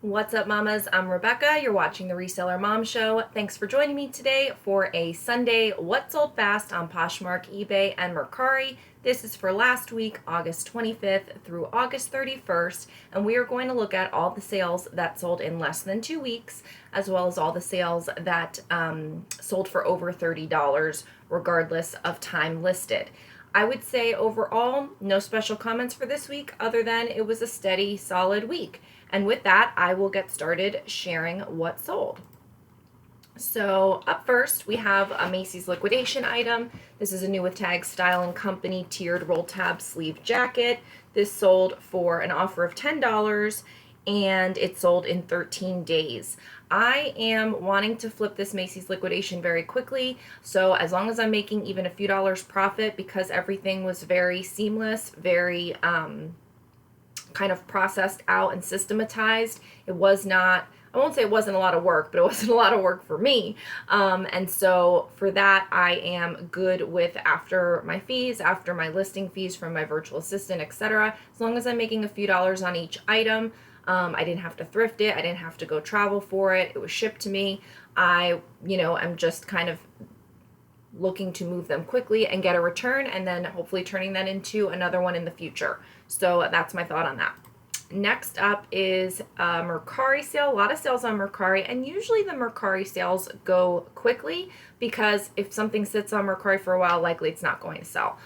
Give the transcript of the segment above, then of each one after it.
What's up, mamas? I'm Rebecca. You're watching the Reseller Mom Show. Thanks for joining me today for a Sunday What Sold Fast on Poshmark, eBay, and Mercari. This is for last week, August 25th through August 31st, and we are going to look at all the sales that sold in less than 2 weeks, as well as all the sales that sold for over $30, regardless of time listed. I would say overall, no special comments for this week other than it was a steady, solid week. And with that, I will get started sharing what sold. So up first, we have a Macy's liquidation item. This is a new with tag Style and Company tiered roll tab sleeve jacket. This sold for an offer of $10 and it sold in 13 days. I am wanting to flip this Macy's liquidation very quickly, so as long as I'm making even a few dollars profit, because everything was very seamless, very kind of processed out and systematized. It was not, I won't say it wasn't a lot of work, but it wasn't a lot of work for me. And so for that, I am good with after my fees, after my listing fees from my virtual assistant, etc. As long as I'm making a few dollars on each item. I didn't have to thrift it. I didn't have to go travel for it. It was shipped to me. I, am just kind of looking to move them quickly and get a return, and then hopefully turning that into another one in the future. So that's my thought on that. Next up is a Mercari sale. A lot of sales on Mercari, and usually the Mercari sales go quickly because if something sits on Mercari for a while, likely it's not going to sell.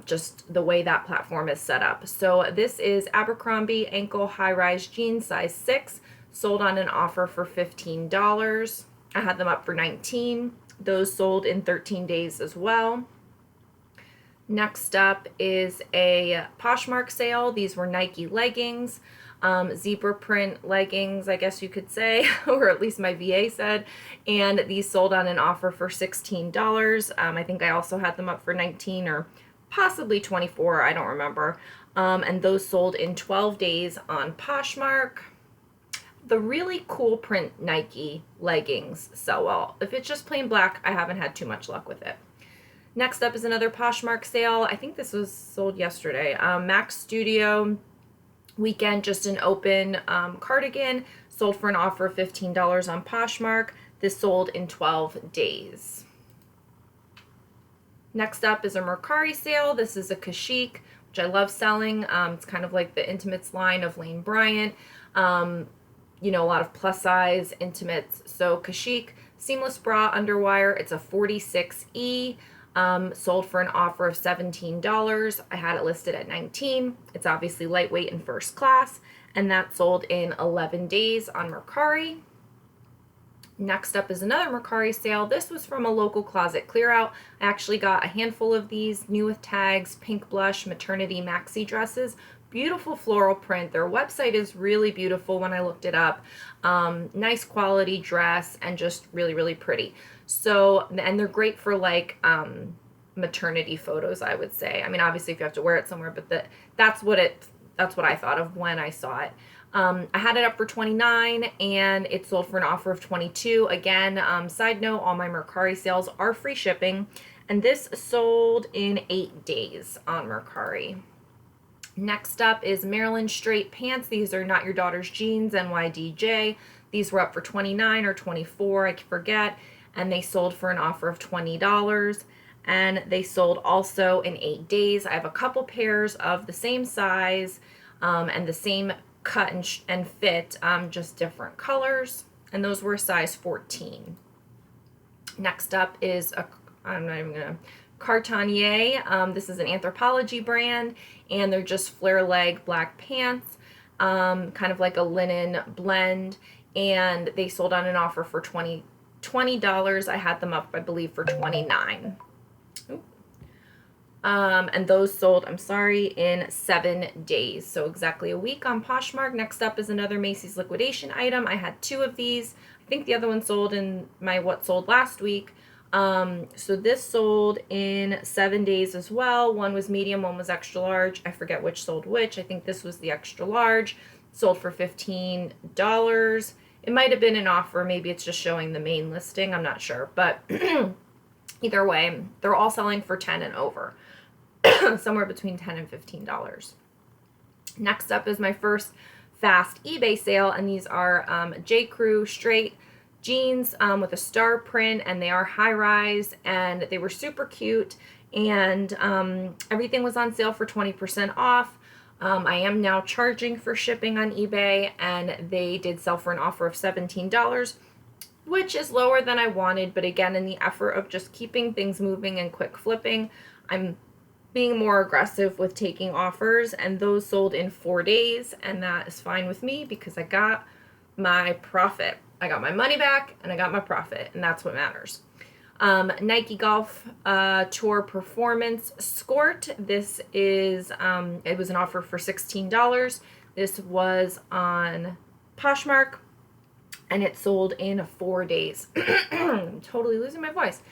Just the way that platform is set up. So this is Abercrombie ankle high-rise jeans, size 6, sold on an offer for $15. I had them up for $19. Those sold in 13 days as well. Next up is a Poshmark sale. These were Nike leggings, zebra print leggings, I guess you could say, or at least my VA said. And these sold on an offer for $16. I think I also had them up for $19 or possibly $24. I don't remember. And those sold in 12 days on Poshmark. The really cool print Nike leggings sell well. If it's just plain black, I haven't had too much luck with it. Next up is another Poshmark sale. I think this was sold yesterday. Max Studio Weekend, just an open cardigan, sold for an offer of $15 on Poshmark. This sold in 12 days. Next up is a Mercari sale. This is a Kashik, which I love selling. It's kind of like the Intimates line of Lane Bryant. A lot of plus size intimates. So Kashik, seamless bra underwire. It's a 46E. Sold for an offer of $17. I had it listed at $19. It's obviously lightweight and first class, and that sold in 11 days on Mercari. Next up is another Mercari sale. This was from a local closet clear out. I actually got a handful of these new with tags, pink blush, maternity maxi dresses. Beautiful floral print. Their website is really beautiful when I looked it up. Nice quality dress and just really, really pretty. So, and they're great for like maternity photos, I would say. I mean, obviously if you have to wear it somewhere, but that's what I thought of when I saw it. I had it up for $29 and it sold for an offer of $22. Again, side note, all my Mercari sales are free shipping, and this sold in 8 days on Mercari. Next up is Maryland straight pants. These are Not Your Daughter's Jeans, NYDJ. These were up for $29 or $24, I forget, and they sold for an offer of $20, and they sold also in 8 days. I have a couple pairs of the same size and the same cut and fit, just different colors, and those were size 14. Next up is Cartanier. This is an Anthropologie brand, and they're just flare leg black pants, kind of like a linen blend, and they sold on an offer for $20. I had them up, I believe, for $29. And those sold, in 7 days. So exactly a week on Poshmark. Next up is another Macy's liquidation item. I had 2 of these. I think the other one sold in my what sold last week. So this sold in 7 days as well. One was medium, one was extra large. I forget which sold which. I think this was the extra large. Sold for $15. It might have been an offer. Maybe it's just showing the main listing. I'm not sure. But either way, they're all selling for $10 and over. Somewhere between $10 and $15. Next up is my first fast eBay sale, and these are J. Crew straight jeans with a star print, and they are high rise, and they were super cute, and everything was on sale for 20% off. I am now charging for shipping on eBay, and they did sell for an offer of $17, which is lower than I wanted, but again, in the effort of just keeping things moving and quick flipping, I'm being more aggressive with taking offers, and those sold in 4 days, and that is fine with me because I got my profit. I got my money back and I got my profit, and that's what matters. Nike Golf Tour Performance Skort. This is, it was an offer for $16. This was on Poshmark, and it sold in 4 days. I'm totally losing my voice.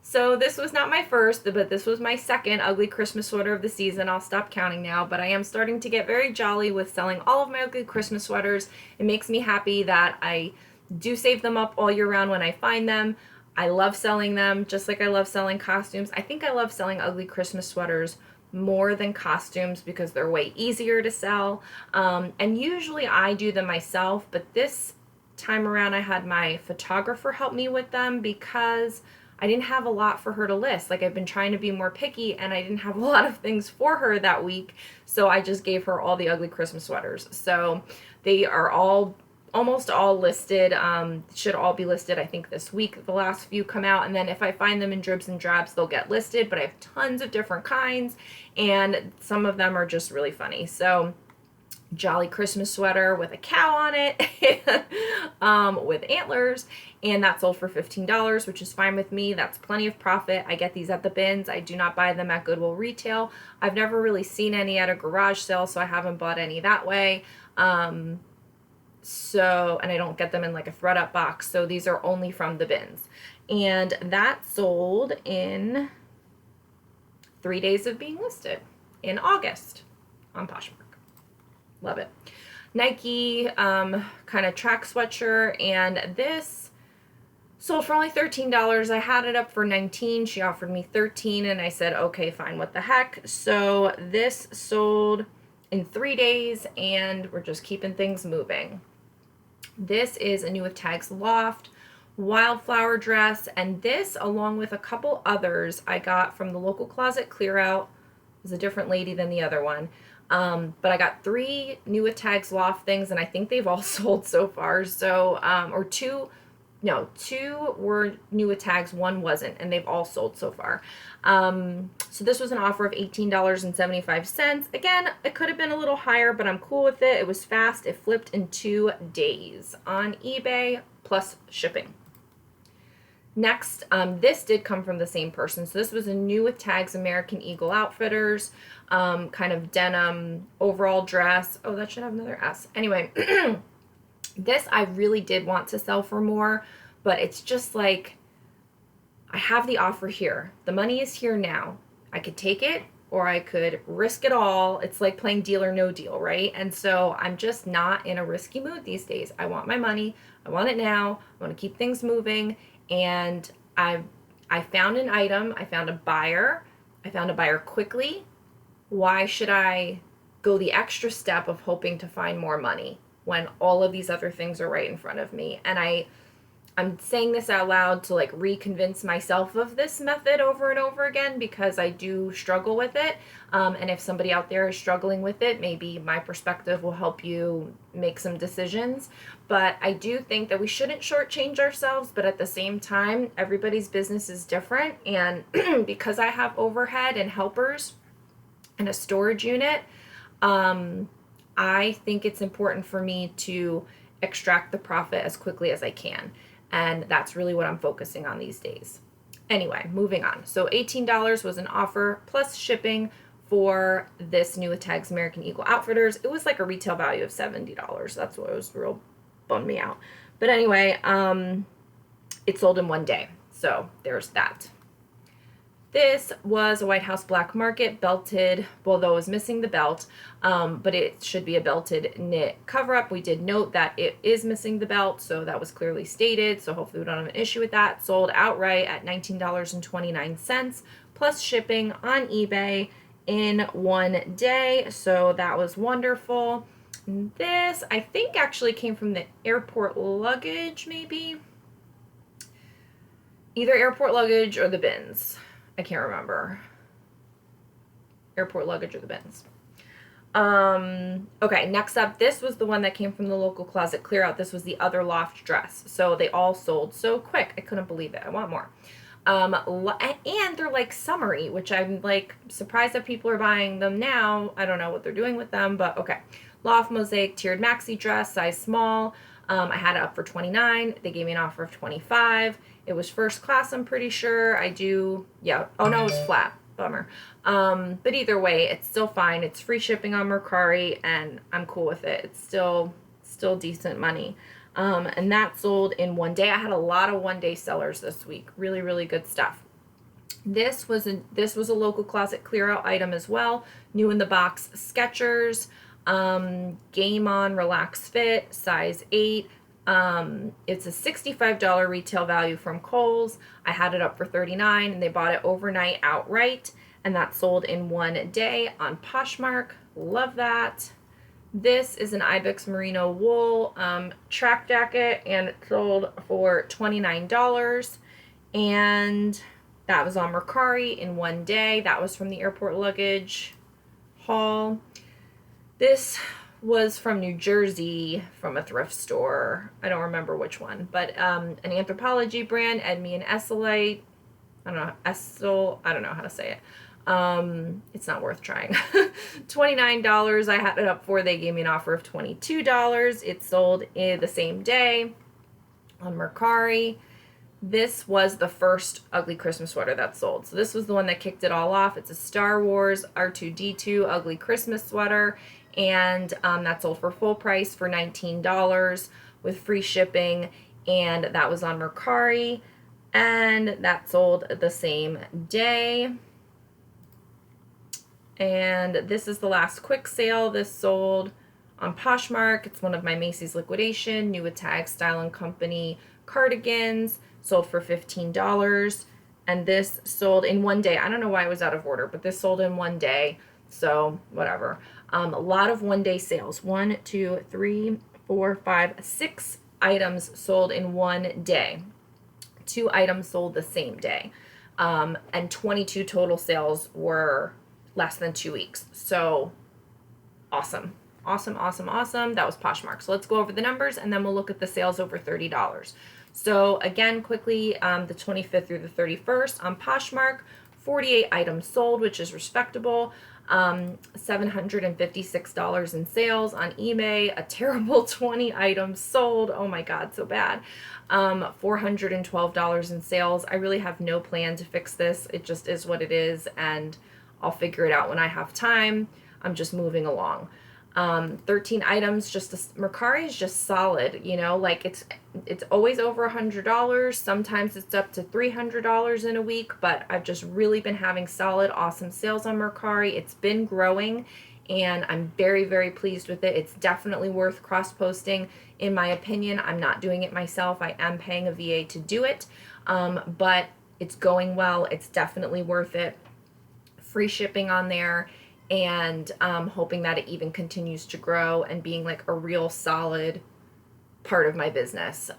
So this was not my first, but this was my second ugly Christmas sweater of the season. I'll stop counting now, but I am starting to get very jolly with selling all of my ugly Christmas sweaters. It makes me happy that I do save them up all year round when I find them. I love selling them, just like I love selling costumes. I think I love selling ugly Christmas sweaters more than costumes because they're way easier to sell. And usually I do them myself, but this time around I had my photographer help me with them because I didn't have a lot for her to list. Like, I've been trying to be more picky, and I didn't have a lot of things for her that week, so I just gave her all the ugly Christmas sweaters. So they are almost all listed. Should all be listed, I think, this week. The last few come out, and then if I find them in dribs and drabs, they'll get listed, but I have tons of different kinds, and some of them are just really funny. So jolly Christmas sweater with a cow on it, with antlers, and that sold for $15, which is fine with me. That's plenty of profit. I get these at the bins. I do not buy them at Goodwill retail. I've never really seen any at a garage sale, so I haven't bought any that way. And I don't get them in like a thread up box, so these are only from the bins. And that sold in 3 days of being listed in August on Poshmark. Love it. Nike kind of track sweatshirt, and this sold for only $13. I had it up for $19. She offered me $13, and I said, okay, fine, what the heck. So this sold in 3 days, and we're just keeping things moving. This is a New With Tags Loft wildflower dress, and this, along with a couple others I got from the local closet clear out. It was a different lady than the other one. But I got 3 New With Tags Loft things, and I think they've all sold so far. So, or 2 were New With Tags, 1 wasn't, and they've all sold so far. So this was an offer of $18.75. Again, it could have been a little higher, but I'm cool with it. It was fast. It flipped in 2 days on eBay plus shipping. Next, this did come from the same person. So this was a New With Tags American Eagle Outfitters, kind of denim overall dress. Oh, that should have another S. Anyway, this I really did want to sell for more, but it's just like, I have the offer here. The money is here now. I could take it or I could risk it all. It's like playing Deal or No Deal, right? And so I'm just not in a risky mood these days. I want my money. I want it now. I want to keep things moving. And I found an item. I found a buyer. I found a buyer quickly. Why should I go the extra step of hoping to find more money when all of these other things are right in front of me? And I'm saying this out loud to like reconvince myself of this method over and over again because I do struggle with it. And if somebody out there is struggling with it, maybe my perspective will help you make some decisions. But I do think that we shouldn't shortchange ourselves, but at the same time, everybody's business is different. And because I have overhead and helpers and a storage unit, I think it's important for me to extract the profit as quickly as I can. And that's really what I'm focusing on these days. Anyway, moving on. So $18 was an offer plus shipping for this New With Tags American Eagle Outfitters. It was like a retail value of $70. That's what was real bummed me out. But anyway, it sold in 1 day. So there's that. This was a White House Black Market belted, well, though it was missing the belt, but it should be a belted knit cover-up. We did note that it is missing the belt, so that was clearly stated, so hopefully we don't have an issue with that. Sold outright at $19.29 plus shipping on eBay in 1 day, so that was wonderful. This, I think, actually came from the airport luggage, maybe. Either airport luggage or the bins. I can't remember. Airport luggage or the bins. Okay, next up, this was the one that came from the local closet clear out. This was the other loft dress. So they all sold so quick. I couldn't believe it. I want more. And they're like summery, which I'm like surprised that people are buying them now. I don't know what they're doing with them, but okay. Loft mosaic tiered maxi dress, size small. I had it up for $29. They gave me an offer of $25. It was first class, I'm pretty sure. Yeah. Oh no, it was flat. Bummer. But either way, it's still fine. It's free shipping on Mercari, and I'm cool with it. It's still decent money. And that sold in one day. I had a lot of one-day sellers this week. Really, really good stuff. This was a local closet clear out item as well. New in the box Skechers, Game On Relax Fit, size 8. It's a $65 retail value from Kohl's. I had it up for $39, and they bought it overnight outright, and that sold in one day on Poshmark. Love that. This is an Ibex merino wool track jacket, and it sold for $29, and that was on Mercari in one day. That was from the airport luggage haul. This was from New Jersey, from a thrift store. I don't remember which one, but an Anthropologie brand, Edme and Esselite. I don't know how to say it. It's not worth trying. $29 I had it up for. They gave me an offer of $22. It sold in the same day on Mercari. This was the first ugly Christmas sweater that sold. So this was the one that kicked it all off. It's a Star Wars R2-D2 ugly Christmas sweater, and that sold for full price for $19 with free shipping, and that was on Mercari, and that sold the same day. And this is the last quick sale. This sold on Poshmark. It's one of my Macy's liquidation, new with tag Style & Company cardigans, sold for $15. And this sold in one day. I don't know why it was out of order, but this sold in one day. So whatever. A lot of one-day sales. 1, 2, 3, 4, 5, 6 items sold in one day. 2 items sold the same day. And 22 total sales were less than 2 weeks. So awesome. Awesome. That was Poshmark. So let's go over the numbers, and then we'll look at the sales over $30. So again, quickly, the 25th through the 31st on Poshmark, 48 items sold, which is respectable. $756 in sales on eBay. A terrible 20 items sold. Oh my God, so bad. $412 in sales. I really have no plan to fix this. It just is what it is, and I'll figure it out when I have time. I'm just moving along. 13 items, Mercari is just solid, you know, like it's always over $100. Sometimes it's up to $300 in a week, but I've just really been having solid, awesome sales on Mercari. It's been growing, and I'm very, very pleased with it. It's definitely worth cross-posting. In my opinion, I'm not doing it myself. I am paying a VA to do it, but it's going well. It's definitely worth it. Free shipping on there, and hoping that it even continues to grow and being like a real solid part of my business.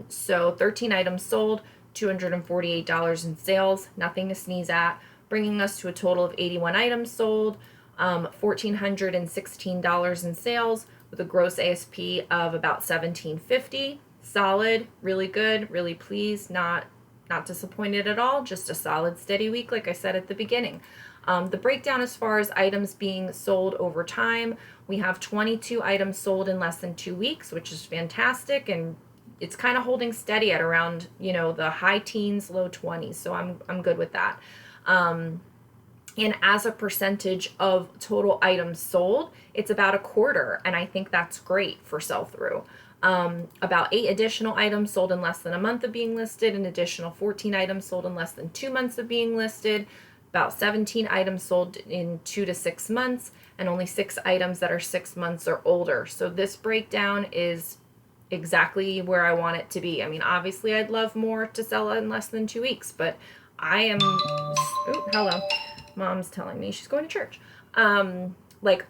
So 13 items sold, $248 in sales, nothing to sneeze at, bringing us to a total of 81 items sold, $1,416 in sales with a gross ASP of about $1,750. Solid, really good, really pleased, not disappointed at all, just a solid, steady week, like I said at the beginning. The breakdown as far as items being sold over time, we have 22 items sold in less than 2 weeks, which is fantastic, and it's kind of holding steady at around, you know, the high teens, low 20s, so I'm good with that. And as a percentage of total items sold, it's about a quarter, and I think that's great for sell-through. About 8 additional items sold in less than a month of being listed, an additional 14 items sold in less than 2 months of being listed, about 17 items sold in 2 to 6 months, and only 6 items that are 6 months or older. So this breakdown is exactly where I want it to be. I mean, obviously I'd love more to sell in less than 2 weeks, but I am, oh, hello, Mom's telling me she's going to church. Like,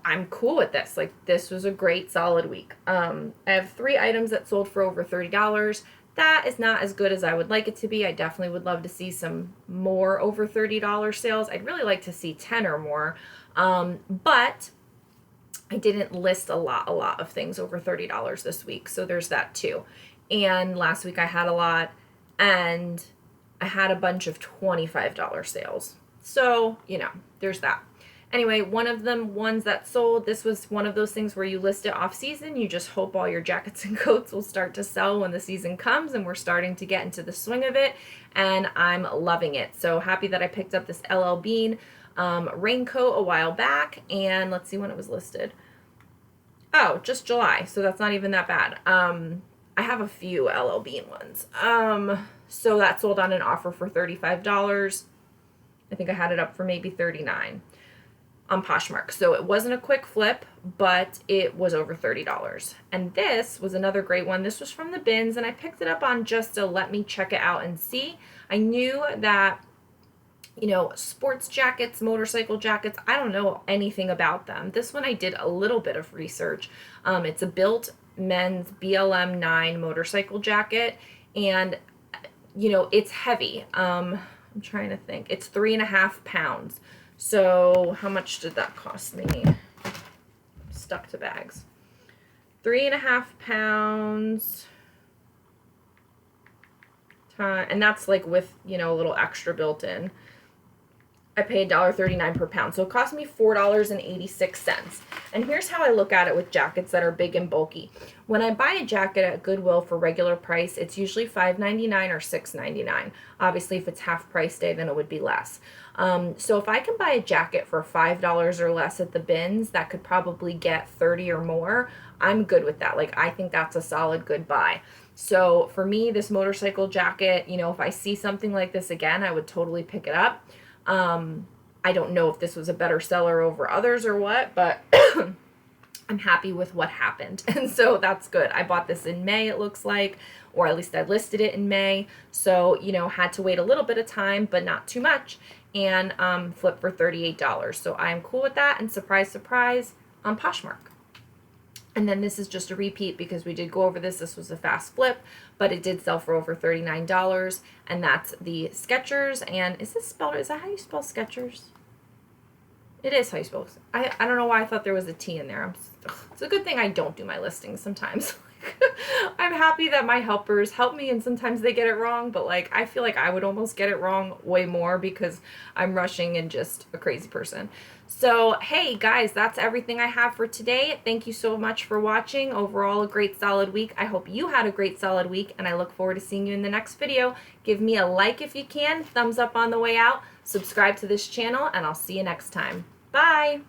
I'm cool with this. Like, this was a great solid week. I have 3 items that sold for over $30. That is not as good as I would like it to be. I definitely would love to see some more over $30 sales. I'd really like to see 10 or more. But I didn't list a lot of things over $30 this week. So there's that too. And last week I had a lot, and I had a bunch of $25 sales. So, you know, there's that. Anyway, one of them, ones that sold, this was one of those things where you list it off season. You just hope all your jackets and coats will start to sell when the season comes, and we're starting to get into the swing of it, and I'm loving it. So happy that I picked up this LL Bean raincoat a while back, and let's see when it was listed. Oh, just July, so that's not even that bad. I have a few LL Bean ones. So that sold on an offer for $35. I think I had it up for maybe $39 on Poshmark. So it wasn't a quick flip, but it was over $30. And this was another great one. This was from the bins, and I picked it up on just to let me check it out and see. I knew that, you know, sports jackets, motorcycle jackets, I don't know anything about them. This one I did a little bit of research. It's a built men's BLM 9 motorcycle jacket, and, you know, it's heavy. I'm trying to think. It's 3.5 pounds. So how much did that cost me? Stuck to bags. 3.5 pounds. And that's like with, you know, a little extra built in. I paid $1.39 per pound. So it cost me $4.86. And here's how I look at it with jackets that are big and bulky. When I buy a jacket at Goodwill for regular price, it's usually $5.99 or $6.99. Obviously, if it's half price day, then it would be less. So if I can buy a jacket for $5 or less at the bins, that could probably get 30 or more. I'm good with that. Like, I think that's a solid good buy. So for me, this motorcycle jacket, you know, if I see something like this again, I would totally pick it up. I don't know if this was a better seller over others or what, but I'm happy with what happened. And so that's good. I bought this in May, it looks like, or at least I listed it in May. So, you know, had to wait a little bit of time, but not too much, and flipped for $38. So I'm cool with that. And surprise, surprise, on Poshmark. And then this is just a repeat because we did go over this. This was a fast flip, but it did sell for over $39. And that's the Skechers. And is that how you spell Skechers? It is how you spell it. I don't know why I thought there was a T in there. It's a good thing I don't do my listings sometimes. I'm happy that my helpers help me, and sometimes they get it wrong, but like I feel like I would almost get it wrong way more because I'm rushing and just a crazy person. So hey guys, that's everything I have for today. Thank you so much for watching. Overall, a great solid week. I hope you had a great solid week, and I look forward to seeing you in the next video. Give me a like if you can, thumbs up on the way out, subscribe to this channel, and I'll see you next time. Bye!